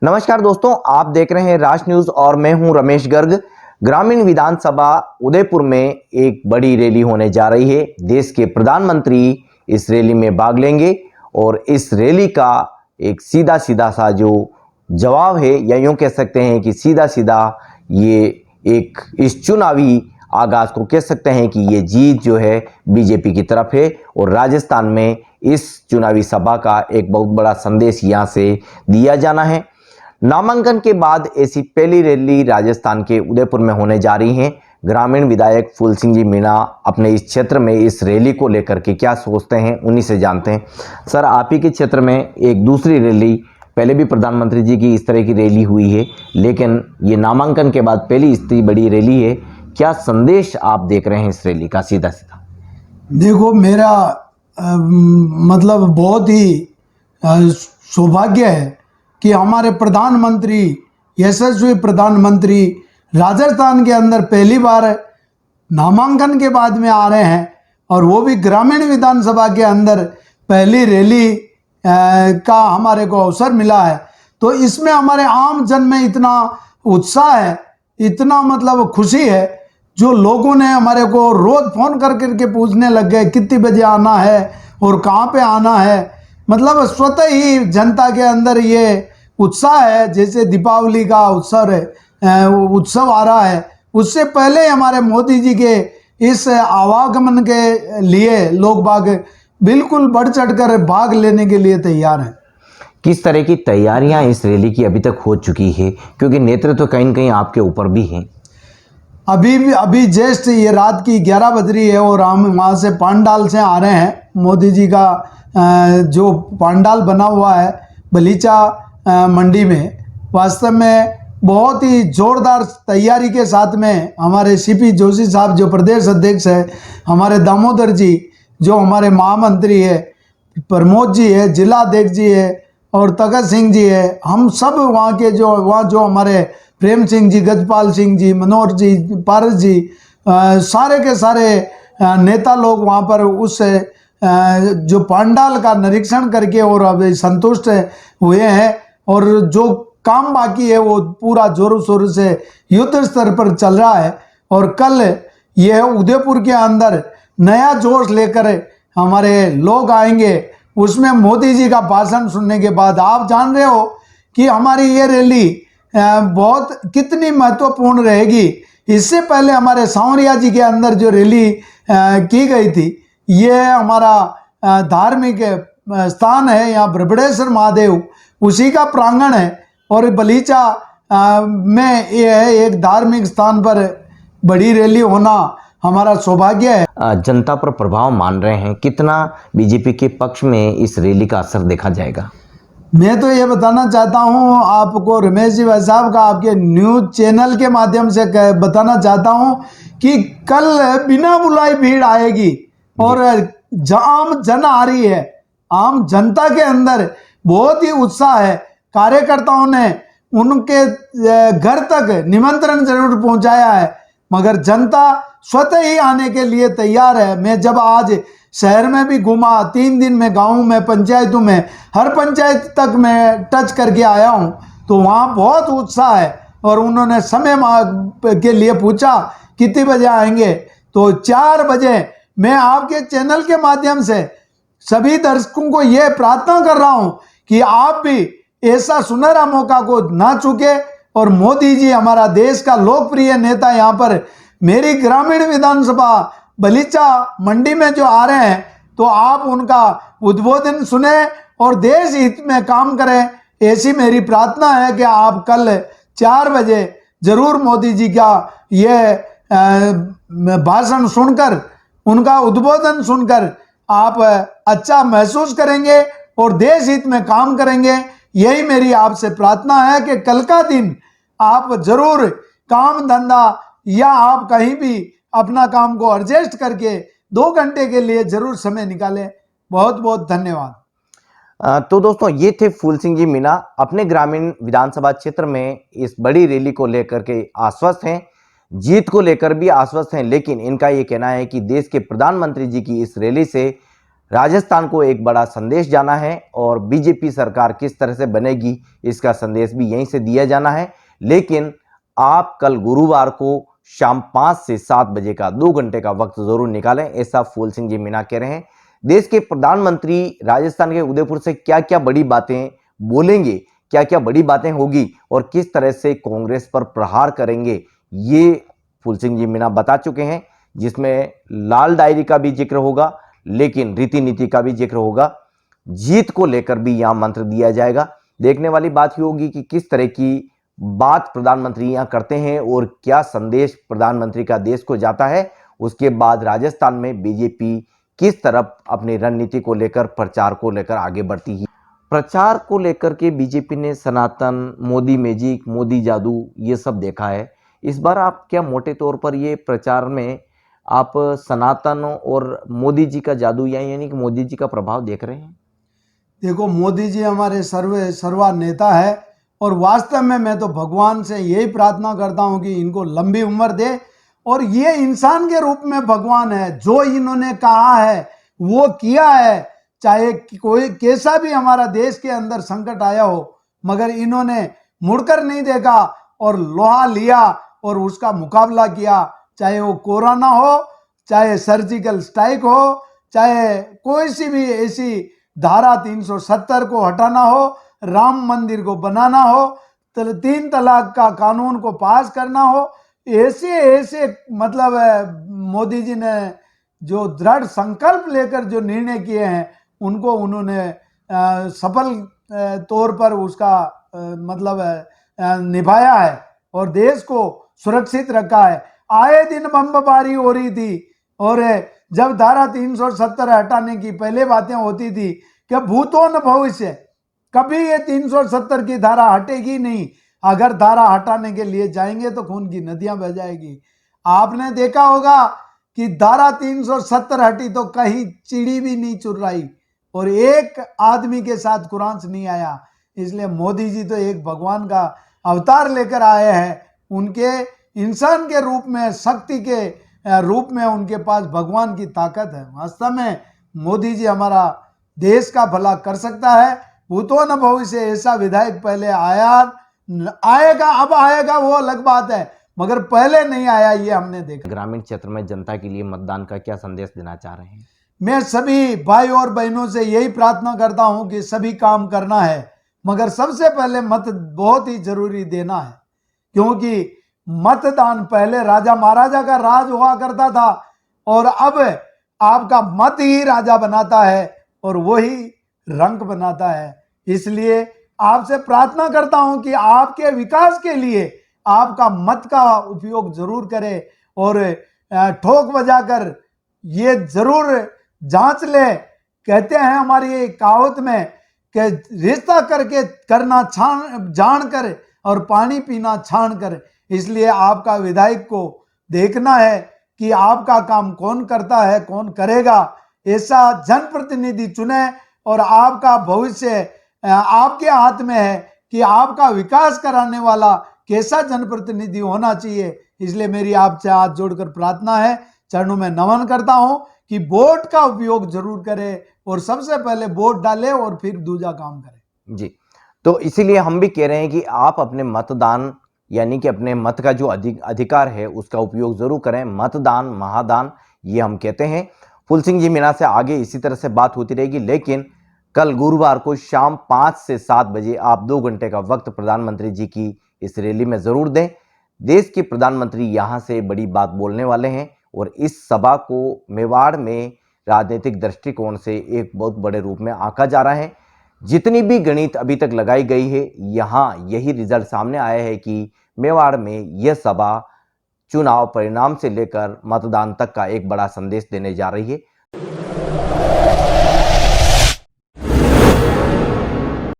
नमस्कार दोस्तों, आप देख रहे हैं राज न्यूज और मैं हूं रमेश गर्ग। ग्रामीण विधानसभा उदयपुर में एक बड़ी रैली होने जा रही है। देश के प्रधानमंत्री इस रैली में भाग लेंगे और इस रैली का एक सीधा सीधा सा जो जवाब है, या यूं कह सकते हैं कि सीधा सीधा ये एक इस चुनावी आगाज को कह सकते हैं कि ये जीत जो है बीजेपी की तरफ है। और राजस्थान में इस चुनावी सभा का एक बहुत बड़ा संदेश यहाँ से दिया जाना है। नामांकन के बाद ऐसी पहली रैली राजस्थान के उदयपुर में होने जा रही है। ग्रामीण विधायक फूल सिंह जी मीणा अपने इस क्षेत्र में इस रैली को लेकर के क्या सोचते हैं, उन्हीं से जानते हैं। सर, आप ही के क्षेत्र में एक दूसरी रैली, पहले भी प्रधानमंत्री जी की इस तरह की रैली हुई है, लेकिन ये नामांकन के बाद पहली इतनी बड़ी रैली है। क्या संदेश आप देख रहे हैं इस रैली का सीधा सीधा? देखो, मेरा मतलब बहुत ही सौभाग्य है कि हमारे प्रधानमंत्री, यशस्वी प्रधानमंत्री राजस्थान के अंदर पहली बार नामांकन के बाद में आ रहे हैं, और वो भी ग्रामीण विधानसभा के अंदर पहली रैली का हमारे को अवसर मिला है। तो इसमें हमारे आम जन में इतना उत्साह है, इतना मतलब खुशी है, जो लोगों ने हमारे को रोज फोन कर करके पूछने लग गए कितने बजे आना है और कहाँ पे आना है। मतलब स्वतः ही जनता के अंदर ये उत्साह है, जैसे दीपावली का उत्सव आ रहा है, उससे पहले हमारे मोदी जी के इस आवागमन के लिए लोग बाग बिल्कुल बढ़ चढ़कर भाग लेने के लिए तैयार हैं। किस तरह की तैयारियां इस रैली की अभी तक हो चुकी है, क्योंकि नेतृत्व कहीं न कहीं आपके ऊपर भी है? अभी जस्ट ये रात की 11 बज रही है और हम वहाँ से पांडाल से आ रहे हैं। मोदी जी का जो पांडाल बना हुआ है बलीचा मंडी में, वास्तव में बहुत ही जोरदार तैयारी के साथ में हमारे सीपी जोशी साहब जो प्रदेश अध्यक्ष है, हमारे दामोदर जी जो हमारे महामंत्री है, प्रमोद जी है, जिला अध्यक्ष जी है, और तगत सिंह जी है, हम सब वहाँ के जो हमारे प्रेम सिंह जी, गजपाल सिंह जी, मनोहर जी, पारस जी, सारे के सारे नेता लोग वहाँ पर उस जो पंडाल का निरीक्षण करके और अब संतुष्ट हुए हैं। और जो काम बाकी है वो पूरा जोरों शोरों से युद्ध स्तर पर चल रहा है। और कल यह उदयपुर के अंदर नया जोश लेकर हमारे लोग आएंगे। उसमें मोदी जी का भाषण सुनने के बाद आप जान रहे हो कि हमारी ये रैली बहुत कितनी महत्वपूर्ण रहेगी। इससे पहले हमारे सांवरिया जी के अंदर जो रैली की गई थी, ये हमारा धार्मिक स्थान है, यहाँ ब्रह्मणेश्वर महादेव उसी का प्रांगण है, और बलीचा में ये है एक धार्मिक स्थान पर बड़ी रैली होना हमारा सौभाग्य है। जनता पर प्रभाव मान रहे हैं, कितना बीजेपी के पक्ष में इस रैली का असर देखा जाएगा? मैं तो ये बताना चाहता हूँ आपको, रमेश जी भाई साहब का, आपके न्यूज चैनल के माध्यम से बताना चाहता हूँ कि कल बिना बुलाई भीड़ आएगी, और आम जन आ रही है। आम जनता के अंदर बहुत ही उत्साह है। कार्यकर्ताओं ने उनके घर तक निमंत्रण जरूर पहुंचाया है, मगर जनता स्वतः ही आने के लिए तैयार है। मैं जब आज शहर में भी घूमा, 3 दिन में गाँव में, पंचायतों में, हर पंचायत तक मैं टच करके आया हूं, तो वहाँ बहुत उत्साह है। और उन्होंने समय के लिए पूछा कितने बजे आएंगे, तो 4 बजे। मैं आपके चैनल के माध्यम से सभी दर्शकों को यह प्रार्थना कर रहा हूं कि आप भी ऐसा सुनहरा मौका को ना चूके, और मोदी जी हमारा देश का लोकप्रिय नेता यहाँ पर मेरी ग्रामीण विधानसभा बलीचा मंडी में जो आ रहे हैं, तो आप उनका उद्बोधन सुने और देश हित में काम करें। ऐसी मेरी प्रार्थना है कि आप कल 4 बजे जरूर मोदी जी का ये भाषण सुनकर, उनका उद्बोधन सुनकर आप अच्छा महसूस करेंगे और देश हित में काम करेंगे। यही मेरी आपसे प्रार्थना है कि कल का दिन आप जरूर काम धंधा या आप कहीं भी अपना काम को एडजस्ट करके 2 घंटे के लिए जरूर समय निकालें। बहुत बहुत धन्यवाद। तो दोस्तों, ये थे फूल सिंह जी मीणा, अपने ग्रामीण विधानसभा क्षेत्र में इस बड़ी रैली को लेकर के आश्वस्त हैं, जीत को लेकर भी आश्वस्त हैं। लेकिन इनका ये कहना है कि देश के प्रधानमंत्री जी की इस रैली से राजस्थान को एक बड़ा संदेश जाना है और बीजेपी सरकार किस तरह से बनेगी इसका संदेश भी यहीं से दिया जाना है। लेकिन आप कल गुरुवार को शाम 5 से 7 बजे का 2 घंटे का वक्त जरूर निकालें, ऐसा फूल सिंह जी मीणा कह रहे हैं। देश के प्रधानमंत्री राजस्थान के उदयपुर से क्या क्या बड़ी बातें बोलेंगे, क्या क्या बड़ी बातें होगी और किस तरह से कांग्रेस पर प्रहार करेंगे, ये फूल सिंह जी मीणा बता चुके हैं। जिसमें लाल डायरी का भी जिक्र होगा, लेकिन रीति नीति का भी जिक्र होगा, जीत को लेकर भी यहां मंत्र दिया जाएगा। देखने वाली बात ही होगी कि किस तरह की बात प्रधानमंत्री यहां करते हैं और क्या संदेश प्रधानमंत्री का देश को जाता है। उसके बाद राजस्थान में बीजेपी किस तरफ अपनी रणनीति को लेकर, प्रचार को लेकर आगे बढ़ती है। प्रचार को लेकर के बीजेपी ने सनातन, मोदी मैजिक, मोदी जादू ये सब देखा है। इस बार आप क्या मोटे तौर पर ये प्रचार में आप सनातन और मोदी जी का जादू यानी कि मोदी जी का प्रभाव देख रहे हैं? देखो, मोदी जी हमारे सर्वा नेता है और वास्तव में मैं तो भगवान से यही प्रार्थना करता हूं कि इनको लंबी उम्र दे। और ये इंसान के रूप में भगवान है, जो इन्होंने कहा है वो किया है। चाहे कोई कैसा भी हमारा देश के अंदर संकट आया हो, मगर इन्होंने मुड़कर नहीं देखा और लोहा लिया और उसका मुकाबला किया। चाहे वो कोरोना हो, चाहे सर्जिकल स्ट्राइक हो, चाहे कोई सी भी ऐसी धारा 370 को हटाना हो, राम मंदिर को बनाना हो, 3 तलाक का कानून को पास करना हो, ऐसे ऐसे मतलब मोदी जी ने जो दृढ़ संकल्प लेकर जो निर्णय किए हैं उनको उन्होंने सफल तौर पर उसका मतलब निभाया है और देश को सुरक्षित रखा है। आए दिन बमबारी हो रही थी और जब धारा 370 हटाने की पहले बातें होती थी कि भूतो न भविष्य, कभी ये 370 की धारा हटेगी नहीं। अगर धारा हटाने के लिए जाएंगे तो खून की नदियां बह जाएगी। आपने देखा होगा कि धारा 370 हटी तो कहीं चिड़ी भी नहीं चुर्राई और एक आदमी के साथ कुरान से नहीं आया। इसलिए मोदी जी तो एक भगवान का अवतार लेकर आए हैं। उनके इंसान के रूप में, शक्ति के रूप में उनके पास भगवान की ताकत है। वास्तव में मोदी जी हमारा देश का भला कर सकता है। भूतो न भविष्य, ऐसा विधायक पहले आएगा, अब आएगा वो अलग बात है, मगर पहले नहीं आया, ये हमने देखा। ग्रामीण क्षेत्र में जनता के लिए मतदान का क्या संदेश देना चाह रहे हैं? मैं सभी भाई और बहनों से यही प्रार्थना करता हूं कि सभी काम करना है, मगर सबसे पहले मत बहुत ही जरूरी देना है। क्योंकि मतदान पहले राजा महाराजा का राज हुआ करता था और अब आपका मत ही राजा बनाता है और वही रंक बनाता है। इसलिए आपसे प्रार्थना करता हूं कि आपके विकास के लिए आपका मत का उपयोग जरूर करें और ठोक बजाकर ये जरूर जांच ले। कहते हैं हमारी कहावत में कि रिश्ता करके करना जान कर और पानी पीना छान कर। इसलिए आपका विधायक को देखना है कि आपका काम कौन करता है, कौन करेगा। ऐसा जनप्रतिनिधि चुने और आपका भविष्य आपके हाथ में है कि आपका विकास कराने वाला कैसा जनप्रतिनिधि होना चाहिए। इसलिए मेरी आपसे हाथ जोड़कर प्रार्थना है, चरणों में नमन करता हूं कि वोट का उपयोग जरूर करें और सबसे पहले वोट डालें और फिर दूसरा काम करें। जी, तो इसीलिए हम भी कह रहे हैं कि आप अपने मतदान यानी कि अपने मत का जो अधिकार है उसका उपयोग जरूर करें। मतदान महादान ये हम कहते हैं। फूल सिंह जी मीणा से आगे इसी तरह से बात होती रहेगी, लेकिन कल गुरुवार को शाम 5 से 7 बजे आप 2 घंटे का वक्त प्रधानमंत्री जी की इस रैली में जरूर दें। देश के प्रधानमंत्री यहां से बड़ी बात बोलने वाले हैं और इस सभा को मेवाड़ में राजनीतिक दृष्टिकोण से एक बहुत बड़े रूप में आंका जा रहा है। जितनी भी गणित अभी तक लगाई गई है, यहाँ यही रिजल्ट सामने आया है कि मेवाड़ में यह सभा चुनाव परिणाम से लेकर मतदान तक का एक बड़ा संदेश देने जा रही है।